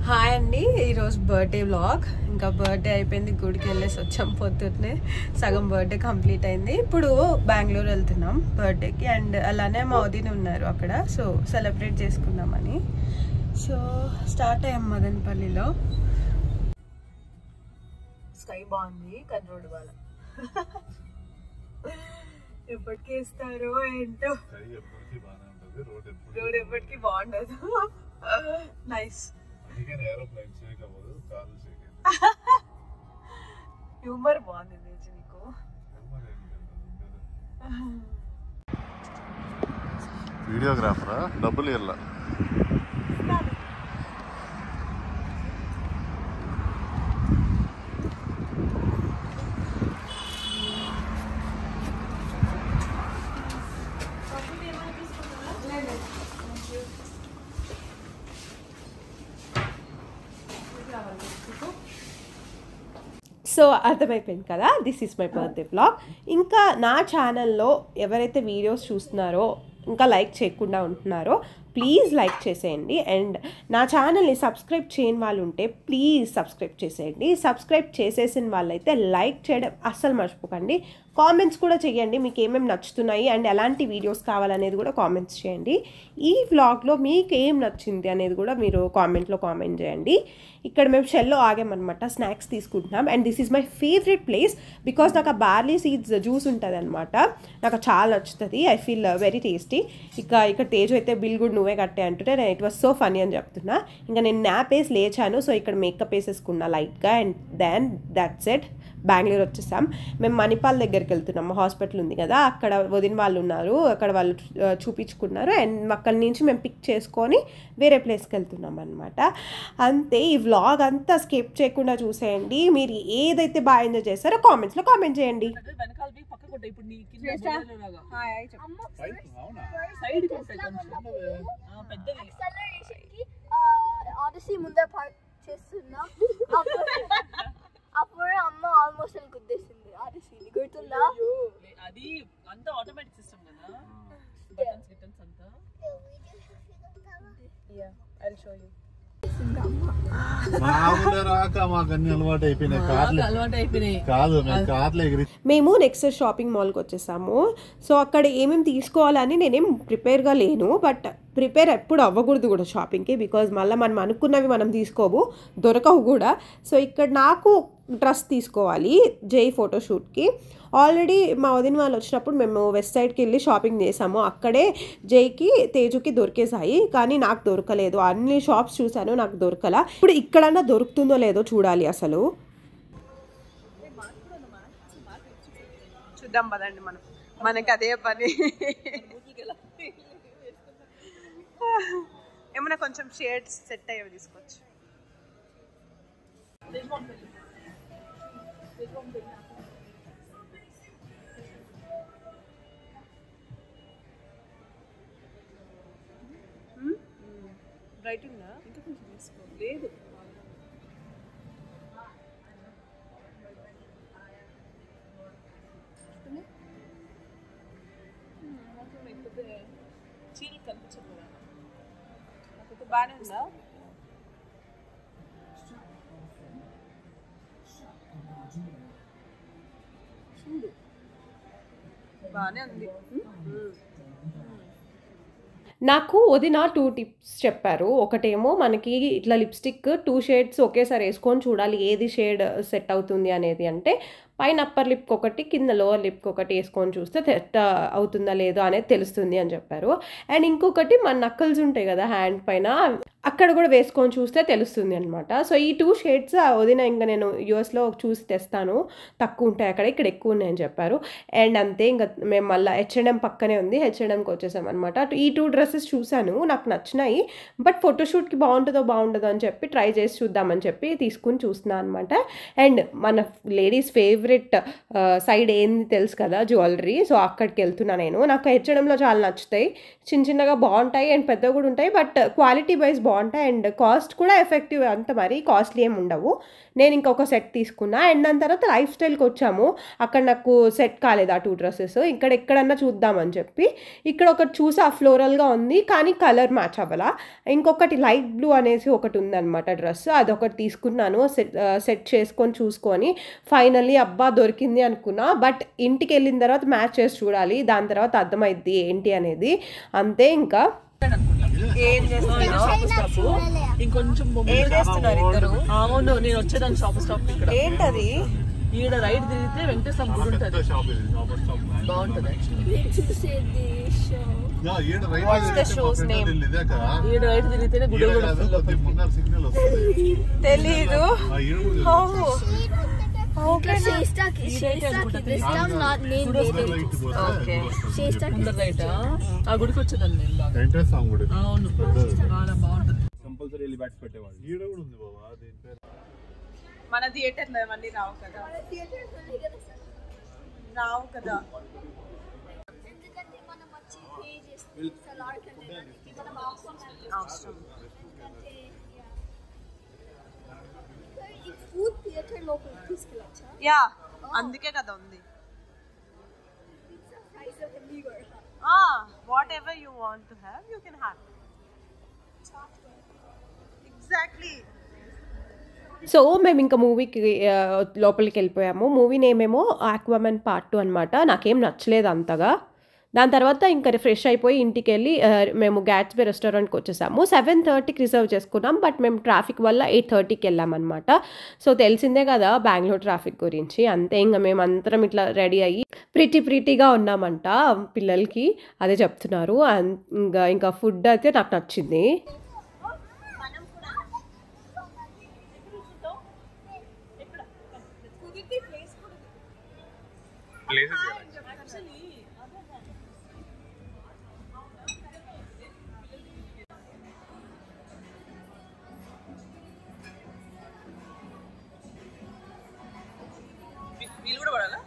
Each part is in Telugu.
హాయ్ అండి, ఈరోజు బర్త్డే వ్లాగ్. ఇంకా బర్త్డే అయిపోయింది, గుడికి వెళ్ళేసి వచ్చాం పొద్దున్నే. సగం బర్త్డే కంప్లీట్ అయింది. ఇప్పుడు బెంగళూరు వెళ్తున్నాం బర్త్డేకి. అండ్ అలానే మా వదిన ఉన్నారు అక్కడ, సో సెలబ్రేట్ చేసుకుందామని. సో స్టార్ట్ అయ్యాం మదనపల్లిలో. స్కై బాగుంది కానీ రోడ్డు వాళ్ళ ఎప్పటికీ ఇస్తారో ఏంటో, రోడ్ ఎప్పటికీ బాగుండదు. నైస్ హ్యూమర్ బాగుంది నీకు. వీడియోగ్రాఫరా డబ్బులు ఇవ్వాల. సో అర్థమైపోయింది కదా, this is my birthday vlog. ఇంకా నా ఛానల్లో ఎవరైతే వీడియోస్ చూస్తున్నారో ఇంకా లైక్ చేయకుండా ఉంటున్నారో ప్లీజ్ లైక్ చేసేయండి. అండ్ నా ఛానల్ని సబ్స్క్రైబ్ చేయని వాళ్ళు ఉంటే ప్లీజ్ సబ్స్క్రైబ్ చేసేయండి. సబ్స్క్రైబ్ చేసేసిన వాళ్ళైతే లైక్ చేయడం అస్సలు మర్చిపోకండి. కామెంట్స్ కూడా చేయండి, మీకు ఏమేమి నచ్చుతున్నాయి అండ్ ఎలాంటి వీడియోస్ కావాలనేది కూడా కామెంట్స్ చేయండి. ఈ వ్లాగ్లో మీకు ఏం నచ్చింది అనేది కూడా మీరు కామెంట్లో కామెంట్ చేయండి. ఇక్కడ మేము షెల్లో ఆగామన్నమాట, స్నాక్స్ తీసుకుంటున్నాం. And this is my favourite place because నాకు ఆ బార్లీ సీడ్స్ జ్యూస్ ఉంటుంది అనమాట, నాకు చాలా నచ్చుతుంది. I feel very tasty. ఇక్కడ తేజు అయితే బిల్ కూడా నువ్వే కట్టే అంటుంటే నేను ఇట్ వాస్ సో ఫనీ అని చెప్తున్నా. ఇంకా నేను న్యాప్ వేసి లేచాను, సో ఇక్కడ మేకప్ వేసేసుకున్నా లైట్గా. And then that's it, Bengaluru వచ్చేసాం. మేము మణిపాల్ దగ్గరికి వెళ్తున్నాము, హాస్పిటల్ ఉంది కదా, అక్కడ వదిన వాళ్ళు ఉన్నారు, అక్కడ వాళ్ళు చూపించుకున్నారు. అండ్ అక్కడి నుంచి మేము పిక్ చేసుకొని వేరే ప్లేస్కి వెళ్తున్నాం అనమాట. అంతే, ఈ వ్లాగ్ అంతా స్కిప్ చేయకుండా చూసేయండి. మీరు ఏదైతే బాగా ఎంజాయ్ చేస్తారో కామెంట్స్లో కామెంట్ చేయండి. అప్పుడు అమ్మ ఆల్మోస్ట్ అని గుద్దేసింది ఆర్సీని, గుర్తుందా? అది అంతా ఆటోమేటిక్ సిస్టమ్ కదా, బటన్స్ గిటన్స్ అంతా. Yeah, I will show you. మేము నెక్స్ట్ షాపింగ్ మాల్కి వచ్చేసాము. సో అక్కడ ఏమేమి తీసుకోవాలని నేనేం ప్రిపేర్గా లేను, బట్ ప్రిపేర్ ఎప్పుడు అవ్వకూడదు కూడా షాపింగ్కి, బికాజ్ మళ్ళీ మనం అనుకున్నవి మనం తీసుకోవు, దొరకవు కూడా. సో ఇక్కడ నాకు డ్రెస్ తీసుకోవాలి జై ఫోటోషూట్కి. ఆల్రెడీ మా వదిన వాళ్ళు వచ్చినప్పుడు మేము వెస్ట్ సైడ్కి వెళ్ళి షాపింగ్ చేసాము, అక్కడే జైకి తేజుకి దొరికేసాయి, కానీ నాకు దొరకలేదు. అన్ని షాప్స్ చూసాను, నాకు దొరకలా. ఇప్పుడు ఇక్కడన్నా దొరుకుతుందో లేదో చూడాలి అసలు. చూద్దాం పదండి, మనకి అదే పని. ఏమన్నా కొంచెం షేడ్స్ సెట్ అయ్యేవి తీసుకోవచ్చు. రైట్ ఉందా? ఇంకా కొంచెం తీసుకో. లేదు, చీరలు కనిపించదు కదా, బాగానే ఉందా? చూడు, బాగానే ఉంది. నాకు వదిన 2 టిప్స్ చెప్పారు. ఒకటేమో మనకి ఇట్లా లిప్స్టిక్ 2 షేడ్స్ ఒకేసారి వేసుకొని చూడాలి ఏది షేడ్ సెట్ అవుతుంది అనేది. అంటే పైన అప్పర్ లిప్కి ఒకటి, కింద లోవర్ లిప్కి ఒకటి వేసుకొని చూస్తే సెట్ అవుతుందా లేదో అనేది తెలుస్తుంది అని చెప్పారు. అండ్ ఇంకొకటి మన నక్కల్స్ ఉంటాయి కదా హ్యాండ్ పైన, అక్కడ కూడా వేసుకొని చూస్తే తెలుస్తుంది అనమాట. సో ఈ 2 షేడ్స్ వదిన ఇంకా నేను యూఎస్లో చూసి తెస్తాను, తక్కువ ఉంటాయి అక్కడ, ఇక్కడ ఎక్కువ ఉన్నాయని చెప్పారు. అండ్ అంతే, ఇంకా మేము మళ్ళీ H&M పక్కనే ఉంది, H&Mకి వచ్చేసాం అనమాట. ఈ 2 డ్రెస్సెస్ చూశాను, నాకు నచ్చినాయి, బట్ ఫోటోషూట్కి బాగుంటుందో అని చెప్పి ట్రై చేసి చూద్దామని చెప్పి తీసుకుని చూస్తున్నాను అనమాట. అండ్ మన లేడీస్ ఫేవరెట్ ఫేవరెట్ సైడ్ ఏంది తెలుసు కదా, జ్యువెలరీ. సో అక్కడికి వెళ్తున్నా నేను. నాకు హెచ్ఎంలో చాలా నచ్చుతాయి, చిన్న చిన్నగా బాగుంటాయి అండ్ పెద్దగా కూడా ఉంటాయి, బట్ క్వాలిటీ వైజ్ బాగుంటాయి అండ్ కాస్ట్ కూడా ఎఫెక్టివ్, అంత మరీ కాస్ట్లీ ఏమి ఉండవు. నేను ఇంకొక సెట్ తీసుకున్నా అండ్ దాని తర్వాత లైఫ్ స్టైల్కి వచ్చాము. అక్కడ నాకు సెట్ కాలేదు ఆ 2 డ్రెస్సెస్. ఇక్కడ ఎక్కడన్నా చూద్దామని చెప్పి ఇక్కడ ఒకటి చూసి ఆ ఫ్లోరల్గా ఉంది కానీ కలర్ మ్యాచ్ అవ్వాలా. ఇంకొకటి లైట్ బ్లూ అనేసి ఒకటి ఉందన్నమాట డ్రెస్, అదొకటి తీసుకున్నాను. సెట్ చేసుకొని చూసుకొని ఫైనల్లీ అబ్బా దొరికింది అనుకున్నా. బట్ ఇంటికి వెళ్ళిన తర్వాత మ్యాచ్ చేసి చూడాలి, దాని తర్వాత అర్థమైద్ది ఏంటి అనేది. అంతే. ఇంకా ఏం చేస్తున్నారు? ఇంకొంచెం ఏం చేస్తున్నారు ఇద్దరు? అవును, నేను వచ్చేదాన్ని షాప్ స్టాప్ ఇక్కడ. ఏంటది? ఈడ రైట్ తిరిగితే వెంకటేశ్వర గుడి ఉంటుంది, బాగుంటుంది. ఈడ రైట్ తిరిగితేనే గుడి కూడా తెలీదు. ఆ గుడికి వచ్చేదాన్ని. అవును, చాలా బాగుంటుంది. మన థియేటర్ లో అవన్నీ రావు కదా, రావు కదా. యా, అందుకే కదా ఉంది. What ever you want to have you can have. Exactly. So మేము ఇంకా మూవీకి లోపలికి వెళ్ళిపోయాము. మూవీ నేమ్ ఏమో ఆక్వామెన్ పార్ట్ 2 అనమాట. నాకేం నచ్చలేదు అంతగా. దాని తర్వాత ఇంకా ఫ్రెష్ అయిపోయి ఇంటికి వెళ్ళి మేము గ్యాట్స్బే రెస్టారెంట్కి వచ్చేసాము. 7:30కి రిజర్వ్ చేసుకున్నాం, బట్ మేము ట్రాఫిక్ వల్ల 8:30కి వెళ్ళామన్నమాట. సో తెలిసిందే కదా బెంగళూరు ట్రాఫిక్ గురించి. అంతే, ఇంకా మేము అందరం ఇట్లా రెడీ అయ్యి ప్రిటీగా ఉన్నామంట. పిల్లలకి అదే చెప్తున్నారు. ఇంకా ఫుడ్ అయితే నాకు నచ్చింది. వీళ్ళు కూడా పడాలా?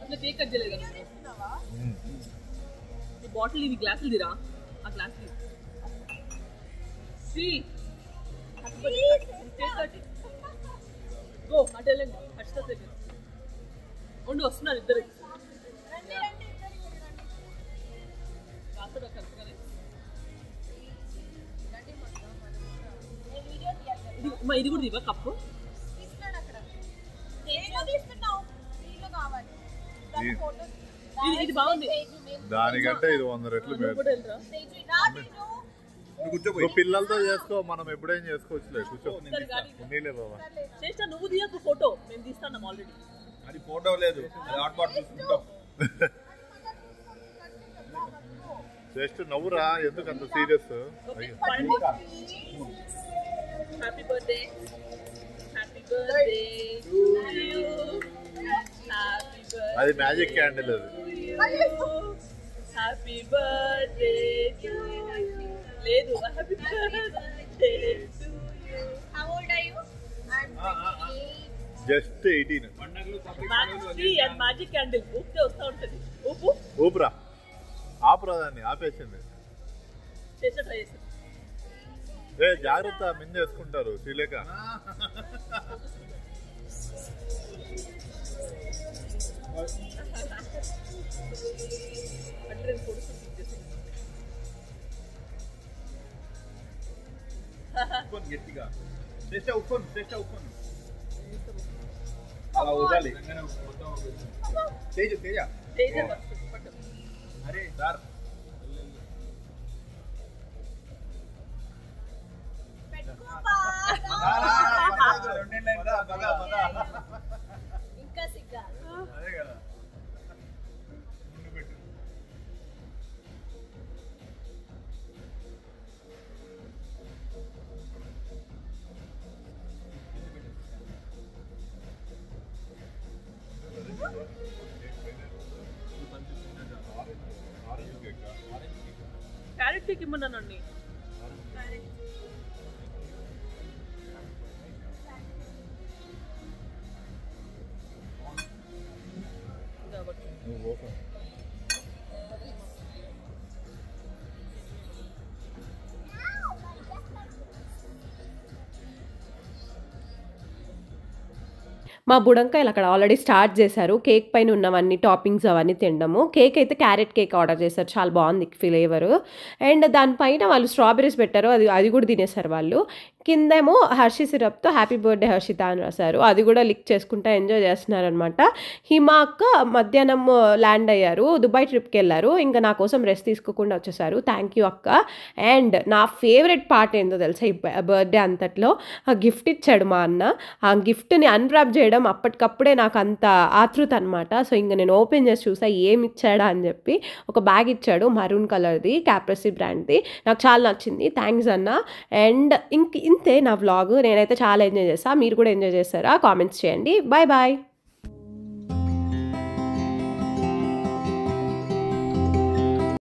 అట్లా కేక్ కట్ చేయలేదు కదా. ఈ బాటిల్ ఇది గ్లాసులు తీరా, ఆ గ్లాస్ గో అటు వెళ్ళండి. ఖచ్చితంగా ఉండి వస్తున్నారు ఇద్దరు. ఇది కూడా దివా కప్పు. ఇది బాగుంది, దానికంటే ఇది 100 రెట్లు పిల్లలతో చేసుకో, మనం ఎప్పుడేం చేసుకోవచ్చులే. కూర్చో బాబా. నువ్వు తీయకు ఫోటో, మేము తీస్తాం ఆల్రెడీ. అది ఫోటో లేదు, జస్ట్ నవ్వురా, ఎందుకు అంత serious? Happy birthday, happy birthday to you, happy birthday. అది మ్యాజిక్ క్యాండిల్. అది హ్యాపీ బర్త్డే టు యు. లేదు, happy birthday to you. How old are you? Just 18. Magic candle ఊపితే వస్తూ ఉంటుంది. ఊపురా, ఆపురా, దాన్ని ఆపేసింది. చేసే ట్రై చేసి జాగ్రత్త, మిందేసుకుంటారు శ్రీలేఖ. గట్టిగా చేస్తా ఉప్పను, చేస్తా ఉప్పను అలా వదాలి. తేజ తేజ అరే సార్ ఇంకా సిగ్గా. అదే కదా. కేక్ ఇమ్మన్నాను అన్ని. నువ్వు ఓపెన్. మా బుడంకాయలు అక్కడ ఆల్రెడీ స్టార్ట్ చేశారు. కేక్ పైన ఉన్నవన్నీ టాపింగ్స్ అవన్నీ తినడము. కేక్ అయితే క్యారెట్ కేక్ ఆర్డర్ చేశారు, చాలా బాగుంది ఫ్లేవర్. అండ్ దానిపైన వాళ్ళు స్ట్రాబెరీస్ పెట్టారు, అది కూడా తినేశారు వాళ్ళు. కిందేమో హర్షీ సిరప్తో హ్యాపీ బర్త్డే హర్షిత అని రాశారు, అది కూడా లిక్ చేసుకుంటా ఎంజాయ్ చేస్తున్నారనమాట. హిమా అక్క మధ్యాహ్నం ల్యాండ్ అయ్యారు, దుబాయ్ ట్రిప్కి వెళ్ళారు, ఇంకా నా కోసం రెస్ట్ తీసుకోకుండా వచ్చేసారు. థ్యాంక్ యూ అక్క. అండ్ నా ఫేవరెట్ పార్ట్ ఏందో తెలుసా, ఈ బర్త్డే అంతట్లో ఆ గిఫ్ట్ ఇచ్చాడు మా అన్న. ఆ గిఫ్ట్ని అన్రాప్ చేయడం అప్పటికప్పుడే నాకు అంత ఆతృత అనమాట. సో ఇంకా నేను ఓపెన్ చేసి చూసా ఏమి ఇచ్చాడా అని చెప్పి. ఒక బ్యాగ్ ఇచ్చాడు మరూన్ కలర్ది, క్యాప్రసీ బ్రాండ్ది, నాకు చాలా నచ్చింది. థ్యాంక్స్ అన్న. అండ్ ఇంతే నా వ్లాగ్. నేనైతే చాలా ఎంజాయ్ చేస్తాను, మీరు కూడా ఎంజాయ్ చేస్తారా? కామెంట్స్ చేయండి. Bye bye.